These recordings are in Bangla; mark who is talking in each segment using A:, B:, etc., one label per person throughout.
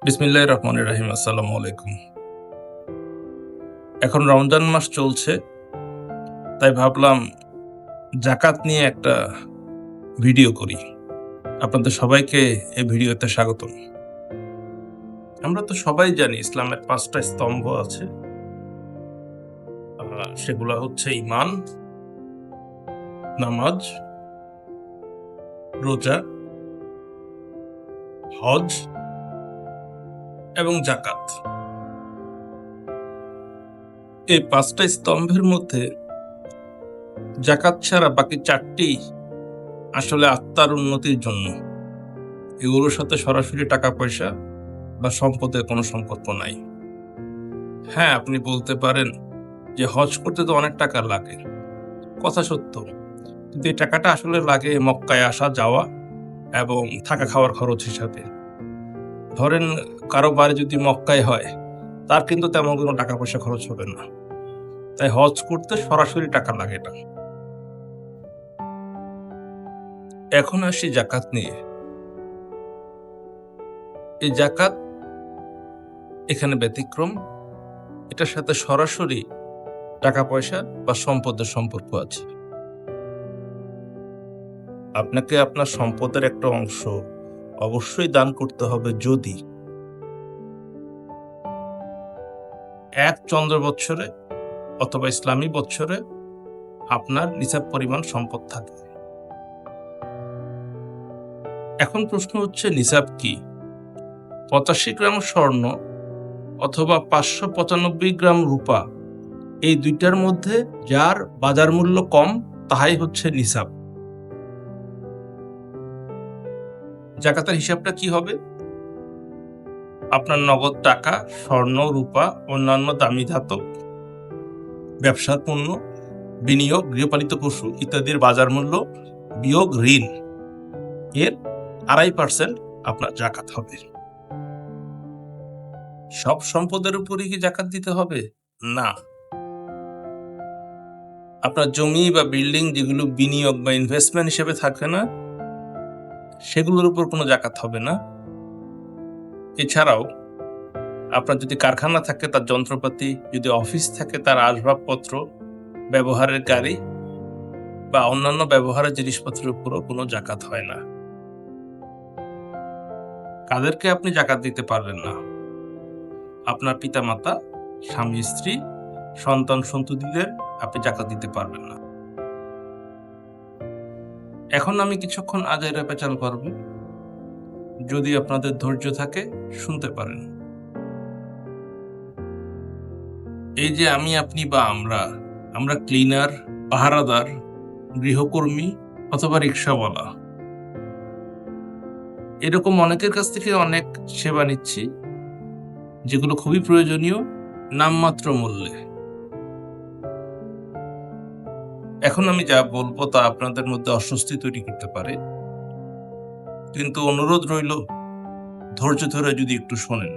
A: বিসমিল্লাহির রহমানির রহিম। আসসালামু আলাইকুম। এখন রমজান মাস চলছে, তাই ভাবলাম জাকাত নিয়ে একটা ভিডিও করি। আপনাদের সবাইকে এই ভিডিওতে স্বাগতম। আমরা তো সবাই জানি ইসলামের ৫টা স্তম্ভ আছে। সেগুলো হচ্ছে ঈমান, নামাজ, রোজা, হজ এবং জাকাত। এই ৫টা স্তম্ভের মধ্যে জাকাত ছাড়া বাকি ৪টি আসলে আত্মার উন্নতির জন্য। এগুলোর সাথে সরাসরি টাকা পয়সা বা সম্পদের কোনো সম্পর্ক নাই। হ্যাঁ, আপনি বলতে পারেন যে হজ করতে তো অনেক টাকা লাগে। কথা সত্য, কিন্তু এই টাকাটা আসলে লাগে মক্কায় আসা যাওয়া এবং থাকা খাওয়ার খরচ হিসাবে। ধরেন কারো বাড়ি যদি মক্কায় হয়, তার কিন্তু তেমন কোনো টাকা পয়সা খরচ হবে না। তাই হজ করতে সরাসরি টাকা লাগে না। এখন আসি জাকাত নিয়ে। এই জাকাত এখানে ব্যতিক্রম। এটার সাথে সরাসরি টাকা পয়সা বা সম্পদের সম্পর্ক আছে। আপনাকে আপনার সম্পদের একটা অংশ অবশ্যই দান করতে হবে যদি ১ চন্দ্র বৎসরে অথবা ইসলামী বৎসরে আপনার নিসাব পরিমাণ সম্পদ থাকে। এখন প্রশ্ন হচ্ছে নিসাব কি? ৮৫ গ্রাম স্বর্ণ অথবা ৫৯৫ গ্রাম রূপা, এই দুইটার মধ্যে যার বাজার মূল্য কম তাহাই হচ্ছে নিসাব। জাকাতের হিসাবটা কি হবে? আপনার নগদ টাকা, স্বর্ণ, রূপা, অন্যান্য দামি ধাতব, ব্যবসার পণ্য, বিনিয়োগ, গৃহপালিত পশু ইত্যাদির বাজার মূল্য বিয়োগ ঋণ, এর ২.৫% আপনার জাকাত হবে। সব সম্পদের উপরই কি জাকাত দিতে হবে? না। আপনার জমি বা বিল্ডিং যেগুলো বিনিয়োগ বা ইনভেস্টমেন্ট হিসেবে থাকবে না, সেগুলোর উপর কোনো জাকাত হবে না। এছাড়াও আপনার যদি কারখানা থাকে তার যন্ত্রপাতি, যদি অফিস থাকে তার আসবাবপত্র, ব্যবহারের গাড়ি বা অন্যান্য ব্যবহারের জিনিসপত্রের উপরও কোনো জাকাত হয় না। কাদেরকে আপনি জাকাত দিতে পারবেন না? আপনার পিতামাতা, স্বামী স্ত্রী, সন্তান সন্ততিদের আপনি জাকাত দিতে পারবেন না। এখন আমি কিছুক্ষণ আজাইরা পেঁচাল পারব, যদি আপনাদের ধৈর্য থাকে শুনতে পারেন। এই যে আমি, আপনি বা আমরা ক্লিনার, পাহারাদার, গৃহকর্মী অথবা রিক্সাওয়ালা, এরকম অনেকের কাছ থেকে অনেক সেবা নিচ্ছি যেগুলো খুবই প্রয়োজনীয় নামমাত্র মূল্যে। এখন আমি যা বলবো তা আপনাদের মধ্যে অস্বস্তি তৈরি করতে পারে, কিন্তু অনুরোধ রইল ধৈর্য ধরে যদি একটু শোনেন।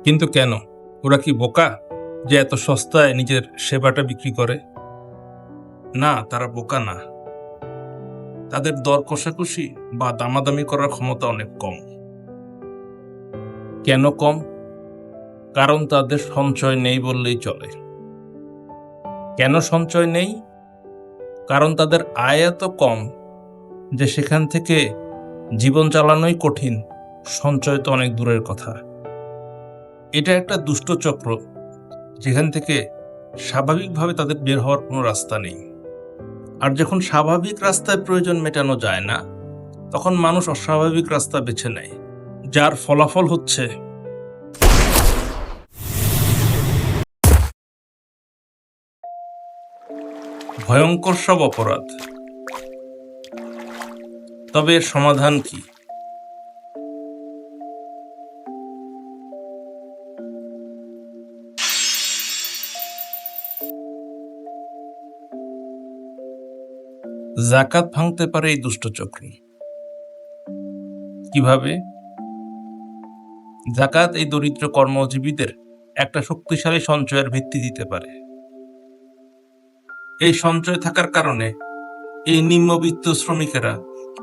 A: কিন্তু কেন? ওরা কি বোকা যে এত সস্তায় নিজের সেবাটা বিক্রি করে? না, তারা বোকা না। তাদের দর কষাকষি বা দামাদামি করার ক্ষমতা অনেক কম। কেন কম? কারণ তাদের সঞ্চয় নেই বললেই চলে। কেন সঞ্চয় নেই? কারণ তাদের আয় এত কম যে সেখান থেকে জীবন চালানোই কঠিন, সঞ্চয় তো অনেক দূরের কথা। এটা একটা দুষ্ট চক্র, যেখান থেকে স্বাভাবিকভাবে তাদের বের হওয়ার কোনো রাস্তা নেই। আর যখন স্বাভাবিক রাস্তায় প্রয়োজন মেটানো যায় না, তখন মানুষ অস্বাভাবিক রাস্তা বেছে নেয়, যার ফলাফল হচ্ছে ভয়ঙ্কর সব অপরাধ। তবে এর সমাধান কি? জাকাত ভাঙতে পারে এই দুষ্টচক্র। কিভাবে? জাকাত এই দরিদ্র কর্মজীবীদের একটা শক্তিশালী সঞ্চয়ের ভিত্তি দিতে পারে। এই সঞ্চয় থাকার কারণে এই নিম্নবিত্ত শ্রমিকেরা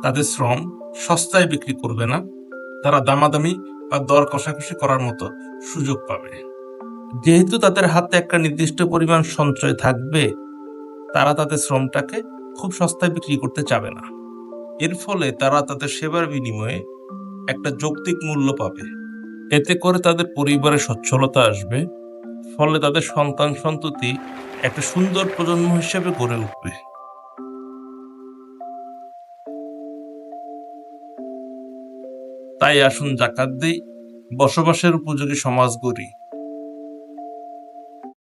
A: তাদের শ্রম সস্তায় বিক্রি করবে না, তারা দামাদামি বা দর কষাকষি করার মতো সুযোগ পাবে। যেহেতু তাদের হাতে একটা নির্দিষ্ট পরিমাণ সঞ্চয় থাকবে, তারা তাদের শ্রমটাকে খুব সস্তায় বিক্রি করতে চাবে না। এর ফলে তারা তাদের সেবার বিনিময়ে একটা যৌক্তিক মূল্য পাবে। এতে করে তাদের পরিবারে সচ্ছলতা আসবে, ফলে তাদের সন্তান সন্ততি একটা সুন্দর প্রজন্ম হিসেবে গড়ে উঠবে। তাই আসুন জাকাত দেই, বসবাসের উপযোগী সমাজ গড়ি।